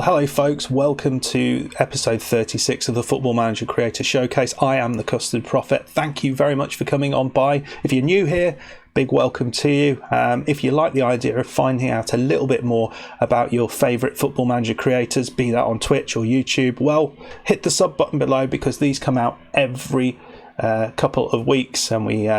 hello folks, welcome to episode 36 of the Football Manager Creator Showcase. I am the Custard Prophet. Thank you very much for coming on by. If you're new here, big welcome to you. If you like the idea of finding out a little bit more about your favourite Football Manager creators, be that on Twitch or YouTube, well, hit the sub button below because these come out every couple of weeks and we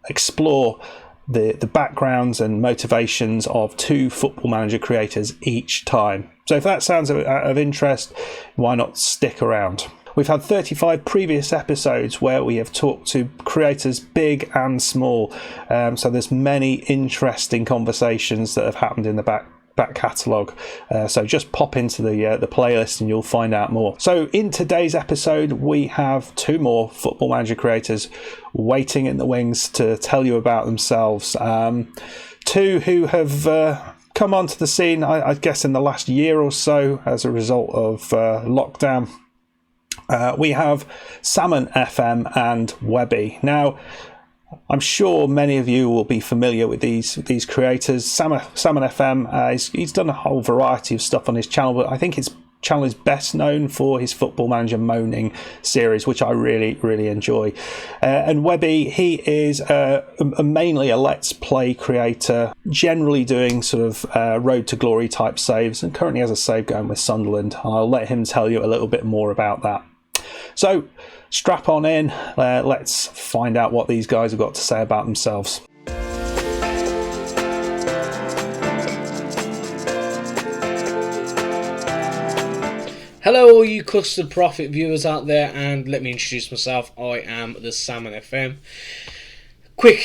explore the backgrounds and motivations of two Football Manager creators each time. So if that sounds of interest, why not stick around? We've had 35 previous episodes where we have talked to creators big and small. So there's many interesting conversations that have happened in the back catalogue. So just pop into the playlist and you'll find out more. So in today's episode, we have two more Football Manager creators waiting in the wings to tell you about themselves. Two who have come onto the scene, I guess, in the last year or so as a result of lockdown. We have Salmon FM and Webby. Now, I'm sure many of you will be familiar with these creators. Salmon FM, he's done a whole variety of stuff on his channel, but I think his channel is best known for his Football Manager Moaning series, which I really, really enjoy. And Webby, he is mainly a Let's Play creator, generally doing sort of Road to Glory type saves, and currently has a save going with Sunderland. I'll let him tell you a little bit more about that. So, strap on in, let's find out what these guys have got to say about themselves. Hello all you Custard Prophet viewers out there, and let me introduce myself. I am the Salmon FM. Quick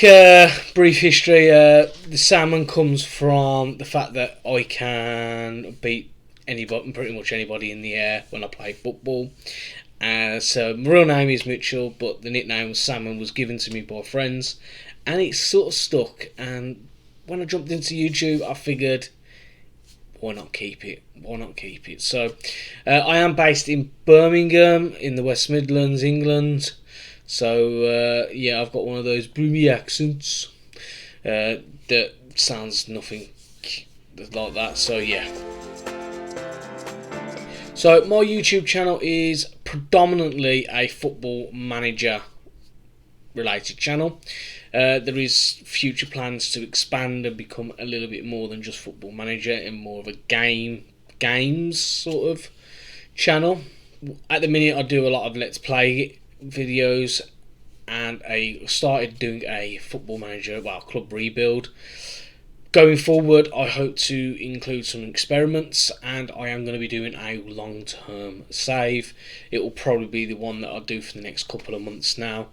brief history. The Salmon comes from the fact that I can beat anybody, pretty much anybody in the air when I play football. So my real name is Mitchell, but the nickname Salmon was given to me by friends, and it sort of stuck. And when I jumped into YouTube, I figured, why not keep it? So I am based in Birmingham in the West Midlands, England. So yeah, I've got one of those bloomy accents that sounds nothing like that. So yeah. So my YouTube channel is predominantly a Football Manager related channel. There is future plans to expand and become a little bit more than just Football Manager and more of a games sort of channel. At the minute I do a lot of Let's Play videos, and I started doing a Football Manager, club rebuild. Going forward, I hope to include some experiments, and I am going to be doing a long-term save. It will probably be the one that I'll do for the next couple of months now.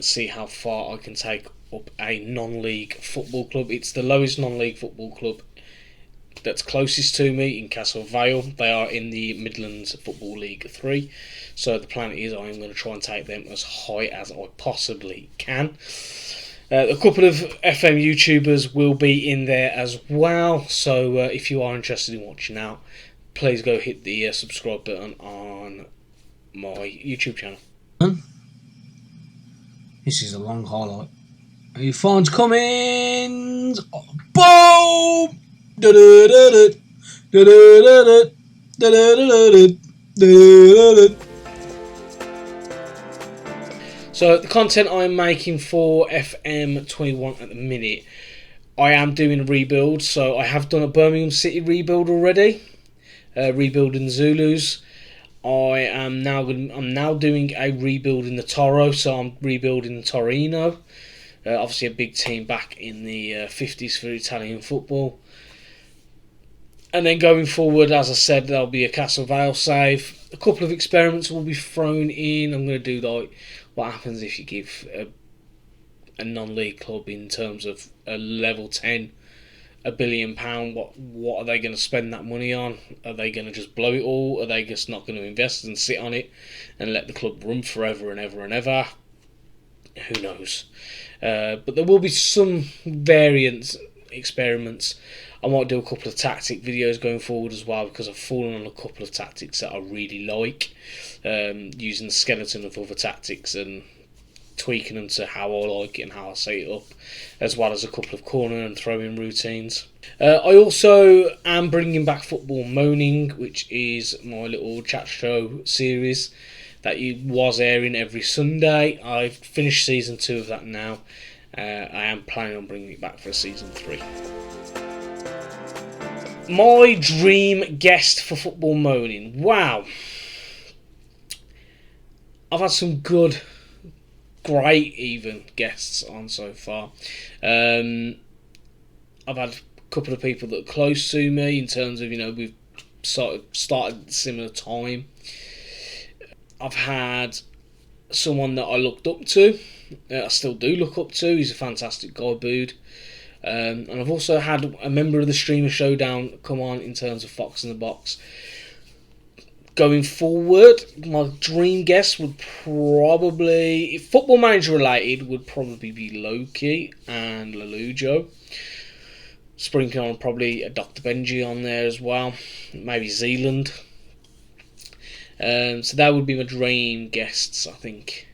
See how far I can take up a non-league football club. It's the lowest non-league football club that's closest to me in Castle Vale. They are in the Midlands Football League 3. So the plan is I am going to try and take them as high as I possibly can. A couple of FM YouTubers will be in there as well, so if you are interested in watching out, please go hit the subscribe button on my YouTube channel. This is a long highlight. Are your phones coming? Boom! So the content I'm making for FM21 at the minute, I am doing a rebuild. So I have done a Birmingham City rebuild already, rebuilding Zulus. I'm now doing a rebuild in the Toro, so I'm rebuilding Torino. Obviously a big team back in the 50s for Italian football. And then going forward, as I said, there'll be a Castle Vale save. A couple of experiments will be thrown in. I'm going to do like what happens if you give a non-league club in terms of a level 10 £1 billion. What are they going to spend that money on? Are they going to just blow it all? Are they just not going to invest and sit on it and let the club run forever and ever and ever? Who knows? But there will be some variant experiments. I might do a couple of tactic videos going forward as well, because I've fallen on a couple of tactics that I really like, using the skeleton of other tactics and tweaking them to how I like it and how I set it up, as well as a couple of corner and throw-in routines. I also am bringing back Football Moaning, which is my little chat show series that was airing every Sunday. I've finished season 2 of that now. I am planning on bringing it back for season 3. My dream guest for Football Moaning. Wow. I've had some good, great even guests on so far. I've had a couple of people that are close to me in terms of, we've started at a similar time. I've had someone that I looked up to, I still do look up to. He's a fantastic guy, Bood. And I've also had a member of the Streamer Showdown come on in terms of Fox in the Box. Going forward, my dream guest would probably, if Football Manager related, would probably be Loki and Lelujo. Sprinkling on probably a Dr. Benji on there as well. Maybe Zealand. So that would be my dream guests, I think,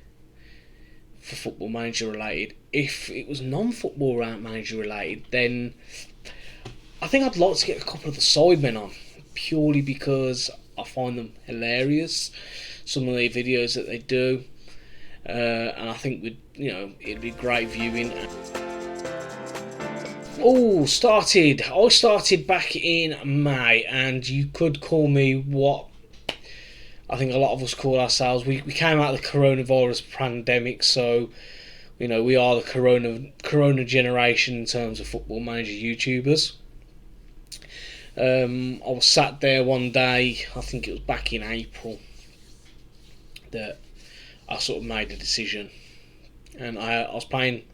for Football Manager related. If it was non-Football Manager related, then I think I'd like to get a couple of the Sidemen on, purely because I find them hilarious, some of the videos that they do, and I think it'd be great viewing. I started back in May, and you could call me what I think a lot of us call ourselves. We came out of the coronavirus pandemic, so we are the corona generation in terms of Football Manager YouTubers. I was sat there one day, I think it was back in April, that I sort of made a decision, and I was playing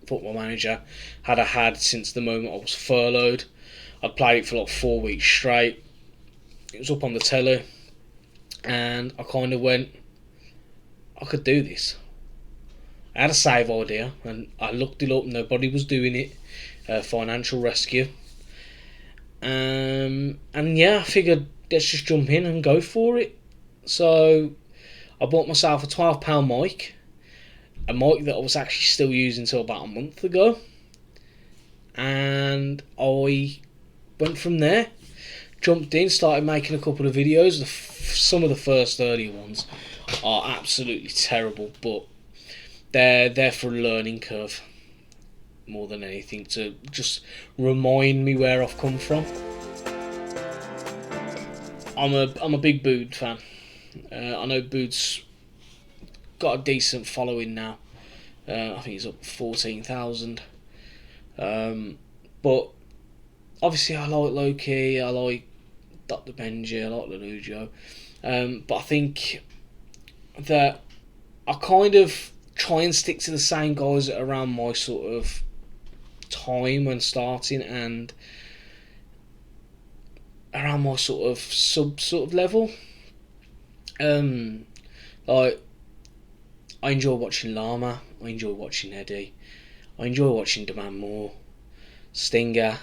Football Manager, had since the moment I was furloughed. I'd played it for like 4 weeks straight. It was up on the telly, and I kind of went, I could do this. I had a save idea, and I looked it up. Nobody was doing it. Financial rescue. And yeah, I figured let's just jump in and go for it. So I bought myself a £12 mic, a mic that I was actually still using until about a month ago, and I went from there. Jumped in, started making a couple of videos. Some of the first earlier ones are absolutely terrible, but they're there for a learning curve more than anything, to just remind me where I've come from. I'm a big Bood fan. I know Bood's got a decent following now. I think he's up 14,000. But obviously I like Loki, I like Dr. Benji, I like Lelujo. But I think that I kind of try and stick to the same guys around my sort of time when starting, and around my sort of level. Like, I enjoy watching Llama, I enjoy watching Eddie, I enjoy watching Demand Moore, Stinger,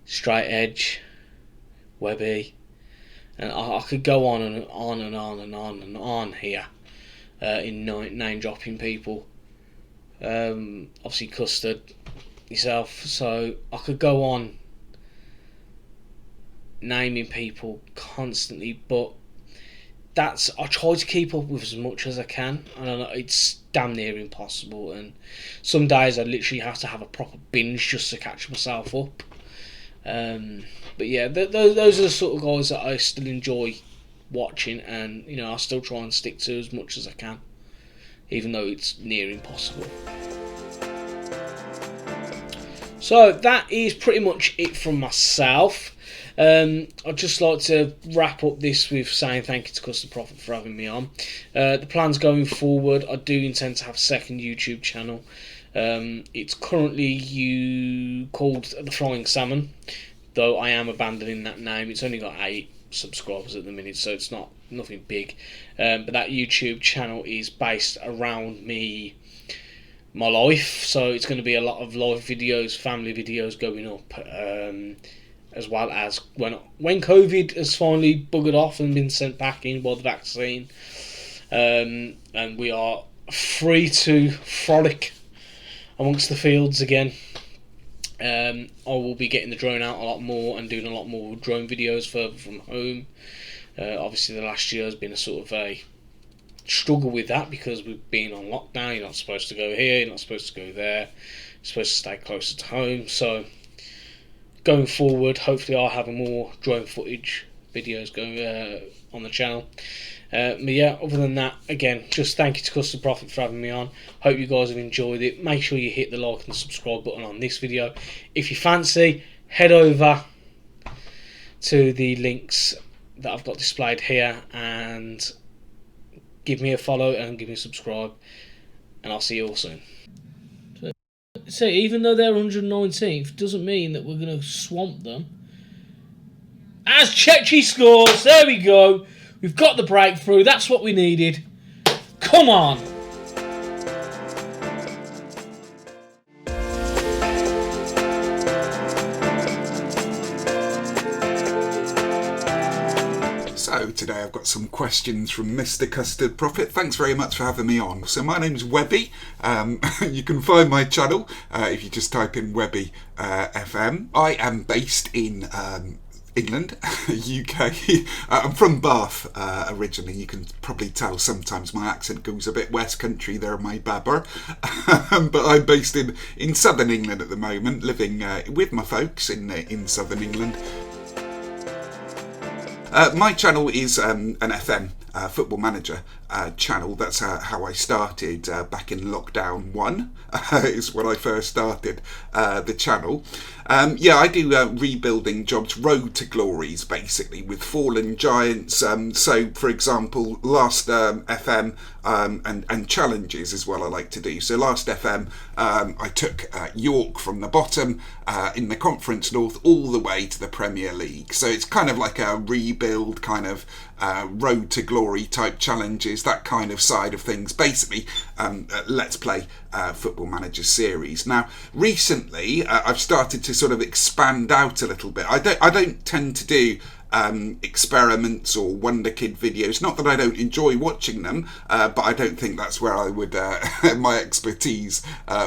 Straight Edge, Webby, and I could go on and on and on and on and on here in name dropping people. Obviously Custard, yourself, so I could go on naming people constantly, but I try to keep up with as much as I can, and I know it's damn near impossible, and some days I literally have to have a proper binge just to catch myself up. But yeah, those are the sort of guys that I still enjoy watching, and I still try and stick to as much as I can, even though it's near impossible. So that is pretty much it from myself. I'd just like to wrap up this with saying thank you to Custard Prophet for having me on. The plans going forward, I do intend to have a second YouTube channel. It's currently called The Flying Salmon, though I am abandoning that name. It's only got 8 subscribers at the minute, so it's nothing big. But that YouTube channel is based around my life, so it's going to be a lot of live videos, family videos going up, as well as when COVID has finally buggered off and been sent back in by the vaccine, and we are free to frolic amongst the fields again. I will be getting the drone out a lot more and doing a lot more drone videos further from home. Obviously the last year has been a sort of a struggle with that because we've been on lockdown. You're not supposed to go here, you're not supposed to go there, you're supposed to stay closer to home. So going forward, hopefully I'll have more drone footage videos going on the channel. But yeah, other than that, again, just thank you to Custard Profit for having me on. Hope you guys have enjoyed it. Make sure you hit the like and subscribe button on this video. If you fancy, head over to the links that I've got displayed here and give me a follow and give me a subscribe, and I'll see you all soon. So even though they're 119th, doesn't mean that we're going to swamp them. As Chechi scores, there we go. We've got the breakthrough. That's what we needed. Come on. So today I've got some questions from Mr. Custard Profit. Thanks very much for having me on. So my name's Webby. You can find my channel if you just type in Webby FM. I am based in England, UK. I'm from Bath originally. You can probably tell sometimes my accent goes a bit West Country there, my babber. But I'm based in southern England at the moment, living with my folks in southern England. My channel is an FM Football Manager channel. That's how I started back in lockdown 1 is when I first started the channel. Yeah, I do rebuilding jobs, road to glories basically, with fallen giants. So for example, last FM and challenges is what I like to do. So last FM I took York from the bottom in the Conference North all the way to the Premier League. So it's kind of like a rebuild kind of road to glory type challenges, that kind of side of things. Basically, Let's Play Football Manager series. Now, recently I've started to sort of expand out a little bit. I don't tend to do experiments or Wonder Kid videos. Not that I don't enjoy watching them, but I don't think that's where I would my expertise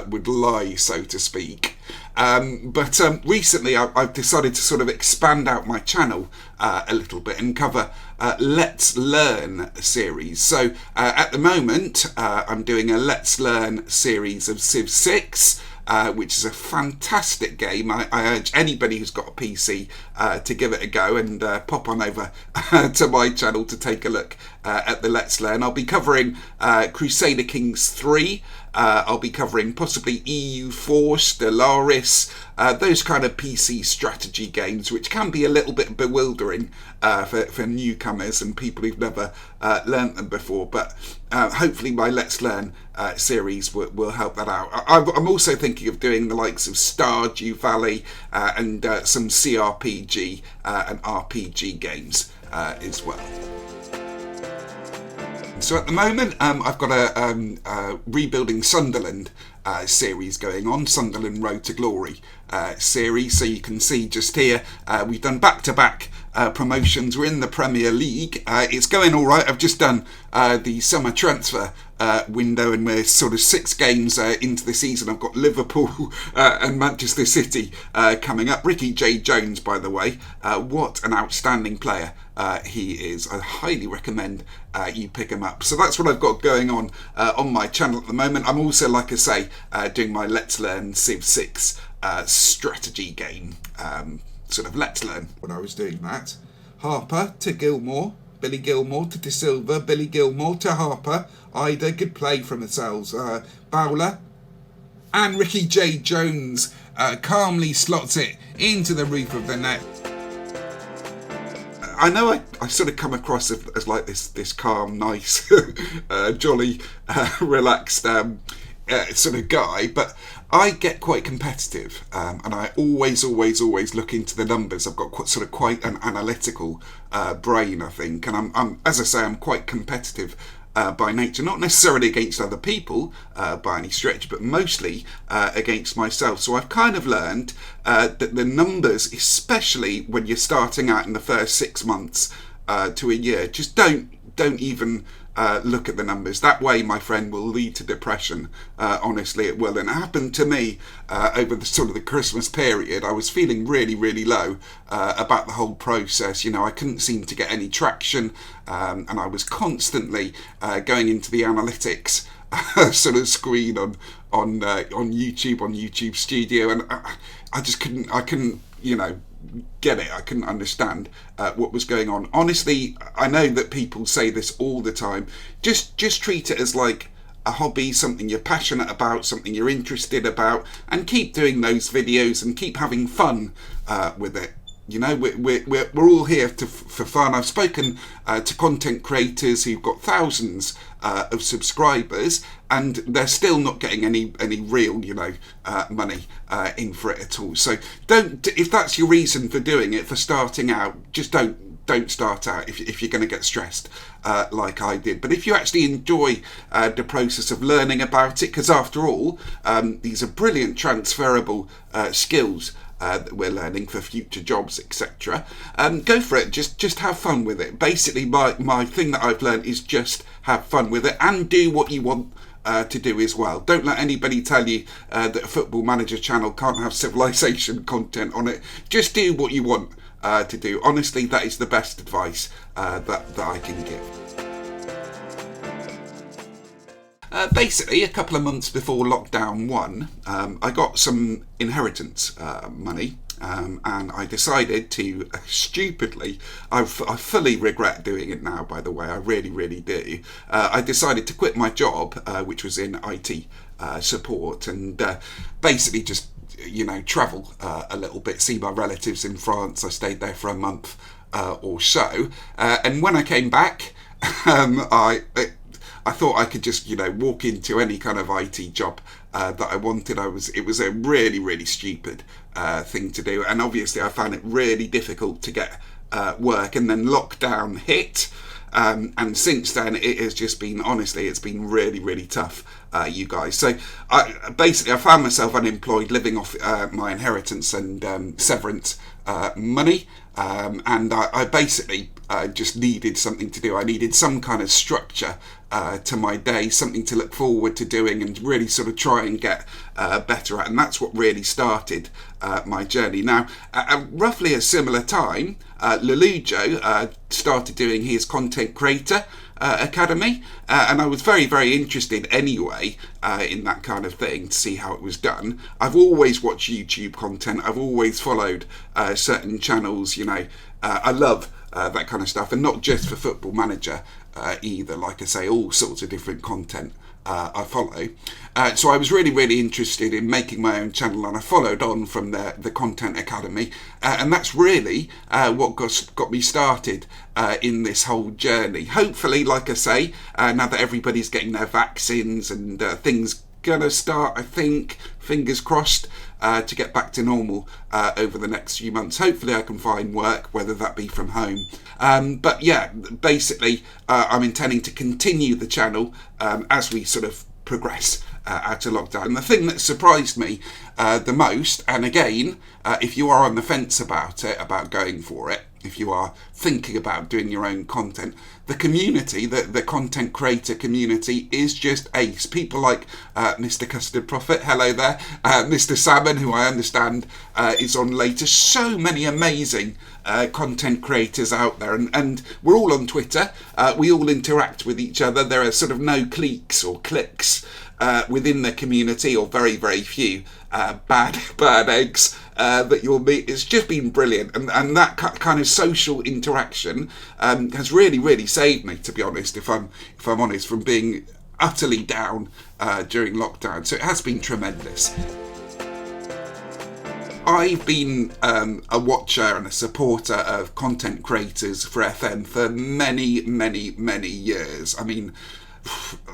would lie, so to speak. But recently I've decided to sort of expand out my channel a little bit and cover Let's Learn series. So at the moment I'm doing a Let's Learn series of Civ 6, which is a fantastic game. I urge anybody who's got a PC to give it a go and pop on over to my channel to take a look at the Let's Learn. I'll be covering Crusader Kings 3. I'll be covering possibly EU4, Stellaris, those kind of PC strategy games, which can be a little bit bewildering for newcomers and people who've never learnt them before. But hopefully my Let's Learn series will help that out. I'm also thinking of doing the likes of Stardew Valley and some CRPG and RPG games as well. So at the moment I've got a Rebuilding Sunderland series going on, Sunderland Road to Glory series. So you can see just here we've done back-to-back promotions. We're in the Premier League. It's going all right. I've just done the summer transfer window and we're sort of 6 games into the season. I've got Liverpool and Manchester City coming up. Ricky J. Jones, by the way, what an outstanding player he is. I highly recommend you pick him up. So that's what I've got going on my channel at the moment. I'm also, like I say, doing my Let's Learn Civ 6 strategy game. Sort of Let's Learn. When I was doing that, Harper to Gilmore, Billy Gilmore to De Silva, Billy Gilmore to Harper. Ida, good play from themselves. Bowler and Ricky J. Jones calmly slots it into the roof of the net. I know I sort of come across as like this calm, nice, jolly, relaxed sort of guy, but I get quite competitive, and I always look into the numbers. I've got quite an analytical brain, I think, and I'm as I say, I'm quite competitive by nature, not necessarily against other people by any stretch, but mostly against myself. So I've kind of learned that the numbers, especially when you're starting out in the first 6 months to a year, just don't don't even look at the numbers. That way, my friend, will lead to depression. Honestly, it will. And it happened to me over the sort of the Christmas period. I was feeling really, really low about the whole process. You know, I couldn't seem to get any traction, and I was constantly going into the analytics sort of screen on YouTube Studio, and I just couldn't, you know, get it. I couldn't understand what was going on. Honestly, I know that people say this all the time. Just treat it as like a hobby, something you're passionate about, something you're interested about, and keep doing those videos and keep having fun with it. You know, we're all here for fun. I've spoken to content creators who've got thousands of subscribers, and they're still not getting any real, you know, money in for it at all. So don't, if that's your reason for doing it, for starting out, just don't start out if you're going to get stressed like I did. But if you actually enjoy the process of learning about it, because after all, these are brilliant transferable skills that we're learning for future jobs, etc. Go for it. Just have fun with it. Basically, my thing that I've learned is just have fun with it and do what you want to do as well. Don't let anybody tell you that a Football Manager channel can't have civilization content on it. Just do what you want to do. Honestly, that is the best advice that I can give. Basically, a couple of months before lockdown 1, I got some inheritance money, and I decided to stupidly, I fully regret doing it now, by the way, I really, really do. I decided to quit my job, which was in IT support, and basically just, you know, travel a little bit, see my relatives in France. I stayed there for a month or so, and when I came back, I thought I could just, you know, walk into any kind of IT job that I wanted. It was a really, really stupid thing to do, and obviously I found it really difficult to get work. And then lockdown hit, and since then it has just been, honestly, it's been really, really tough, you guys. So I found myself unemployed, living off my inheritance and severance money, and I basically just needed something to do. I needed some kind of structure to my day, something to look forward to doing and really sort of try and get better at, and that's what really started my journey. Now, at roughly a similar time, Lelujo started doing his content creator academy, and I was very, very interested anyway in that kind of thing, to see how it was done. I've always watched YouTube content, I've always followed certain channels, you know. I love that kind of stuff, and not just for Football Manager either. Like I say, all sorts of different content I follow. So I was really, really interested in making my own channel, and I followed on from the Content Academy, and that's really what got me started in this whole journey. Hopefully, like I say, now that everybody's getting their vaccines and things gonna start, I think, fingers crossed, to get back to normal over the next few months. Hopefully I can find work, whether that be from home. But yeah, basically I'm intending to continue the channel as we sort of progress out of lockdown. And the thing that surprised me the most, and again, if you are on the fence about it, about going for it, if you are thinking about doing your own content, the community, the content creator community is just ace. People like Mr. Custard Prophet, hello there, Mr. Salmon, who I understand is on later. So many amazing content creators out there, and we're all on Twitter. We all interact with each other. There are sort of no cliques or cliques within the community, or very, very few bad eggs that you'll meet. It's just been brilliant, and that kind of social interaction has really, really saved me, to be honest, if I'm honest, from being utterly down during lockdown. So it has been tremendous. I've been a watcher and a supporter of content creators for FM for many, many, many years. I mean,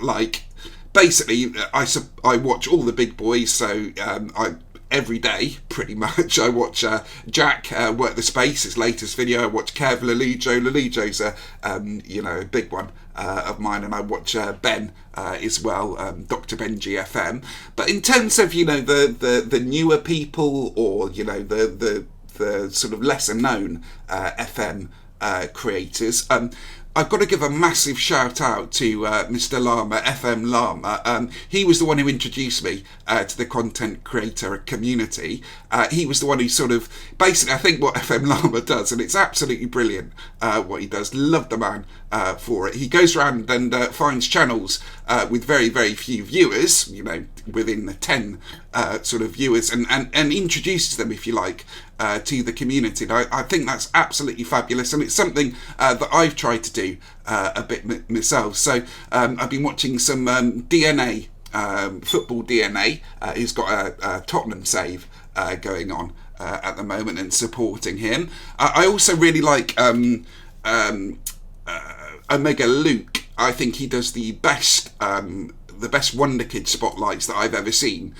like, basically, I watch all the big boys, so every day, pretty much. I watch Jack work the space, his latest video. I watch Kev, Lelujo. Lelujo's a big one of mine, and I watch Ben as well, Dr. Benji FM. But in terms of, you know, the newer people, or, you know, the sort of lesser known FM creators, I've got to give a massive shout out to Mr. Llama, FM Llama. He was the one who introduced me to the content creator community. He was the one who sort of, basically, I think what FM Llama does, and it's absolutely brilliant what he does. Love the man for it. He goes around and finds channels with very, very few viewers, you know, within the 10 sort of viewers, and introduces them, if you like, to the community. And I think that's absolutely fabulous, and it's something that I've tried to do a bit myself. So I've been watching some DNA, football DNA. He's got a Tottenham save going on at the moment and supporting him. I also really like Omega Luke. I think he does the best Wonder Kid spotlights that I've ever seen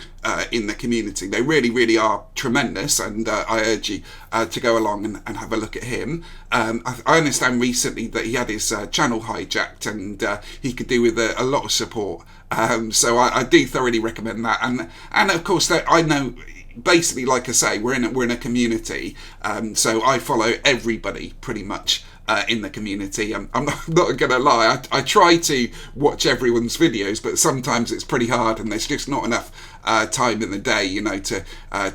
in the community. They really, really are tremendous, and I urge you to go along and have a look at him. I understand recently that he had his channel hijacked, and he could do with a lot of support. So I do thoroughly recommend that. And of course, that I know. Basically, like I say, we're in a community, so I follow everybody pretty much in the community. I'm not going to lie, I try to watch everyone's videos, but sometimes it's pretty hard, and there's just not enough time in the day, you know, to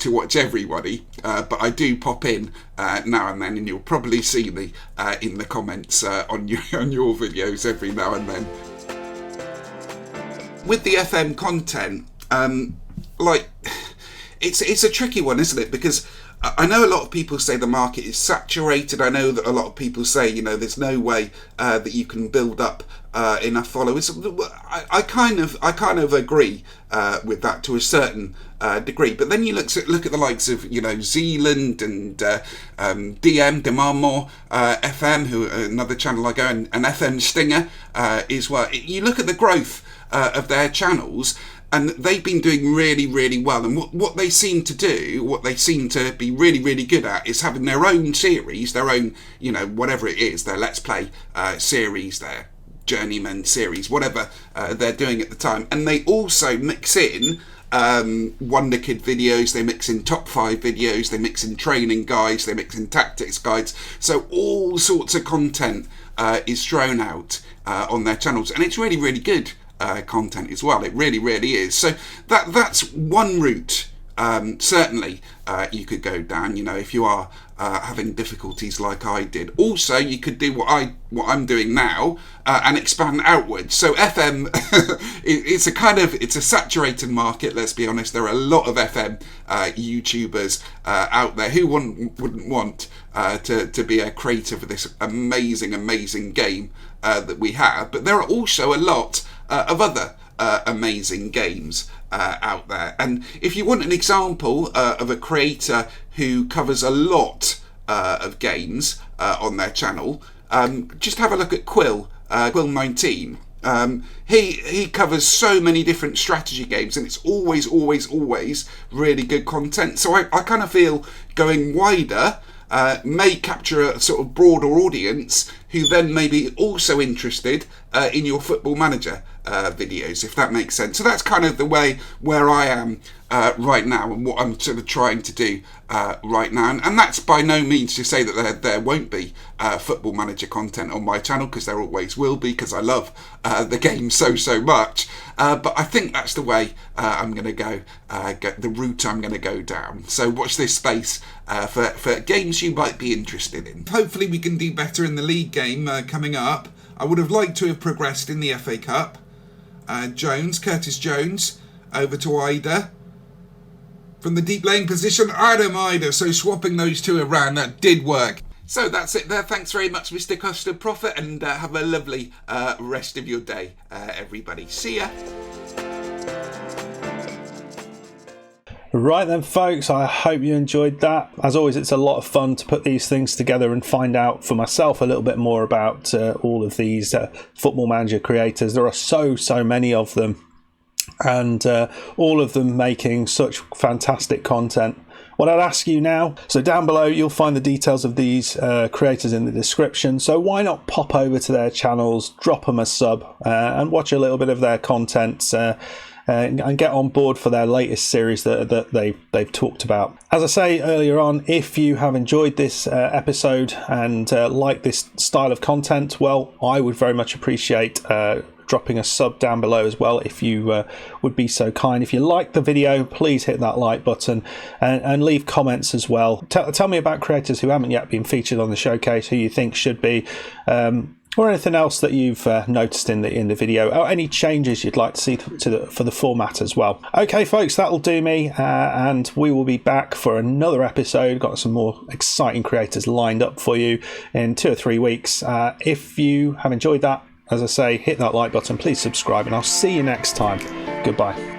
watch everybody. But I do pop in now and then, and you'll probably see me in the comments on your videos every now and then. With the FM content, It's a tricky one, isn't it? Because I know a lot of people say the market is saturated. I know that a lot of people say, you know, there's no way that you can build up enough followers. I kind of agree with that to a certain degree. But then you look at the likes of, you know, Zealand and Demand More FM, who another channel I go, and FM Stinger is well. You look at the growth of their channels, and they've been doing really, really well. And what they seem to do, what they seem to be really, really good at, is having their own series, their own, you know, whatever it is, their Let's Play series, their Journeyman series, whatever they're doing at the time. And they also mix in Wonder Kid videos, they mix in top 5 videos, they mix in training guides, they mix in tactics guides. So all sorts of content is thrown out on their channels. And it's really, really good content as well. It really, really is. So that's one route. Certainly you could go down, you know, if you are having difficulties like I did. Also, you could do what I'm doing now and expand outwards. So FM it's a saturated market, let's be honest. There are a lot of FM YouTubers out there who wouldn't want to be a creator for this amazing game that we have. But there are also a lot of other amazing games out there. And if you want an example of a creator who covers a lot of games on their channel, just have a look at Quill19. He covers so many different strategy games, and it's always really good content. So I kind of feel going wider may capture a sort of broader audience who then may be also interested in your Football Manager videos, if that makes sense. So that's kind of the way where I am right now, and what I'm sort of trying to do right now. And that's by no means to say that there won't be Football Manager content on my channel, because there always will be, because I love the game so much. But I think that's the way I'm going to go, the route I'm going to go down. So watch this space for games you might be interested in. Hopefully we can do better in the league game coming up. I would have liked to have progressed in the FA Cup. Curtis Jones, over to Ida. From the deep laying position, Adam Ida. So swapping those two around, that did work. So that's it there. Thanks very much, Mr. Custard Prophet, and have a lovely rest of your day, everybody. See ya. Right then, folks, I hope you enjoyed that. As always, it's a lot of fun to put these things together and find out for myself a little bit more about all of these Football Manager creators. There are so many of them, and all of them making such fantastic content. What I'd ask you now, so down below you'll find the details of these creators in the description, so why not pop over to their channels, drop them a sub and watch a little bit of their content. and get on board for their latest series that they've talked about. As I say earlier on, if you have enjoyed this episode and like this style of content, well, I would very much appreciate dropping a sub down below as well, if you would be so kind. If you like the video, please hit that like button and leave comments as well. Tell me about creators who haven't yet been featured on the showcase, who you think should be, or anything else that you've noticed in the video, or any changes you'd like to see for the format as well. Okay, folks, that'll do me, and we will be back for another episode. Got some more exciting creators lined up for you in 2 or 3 weeks. If you have enjoyed that, as I say, hit that like button, please subscribe, and I'll see you next time. Goodbye.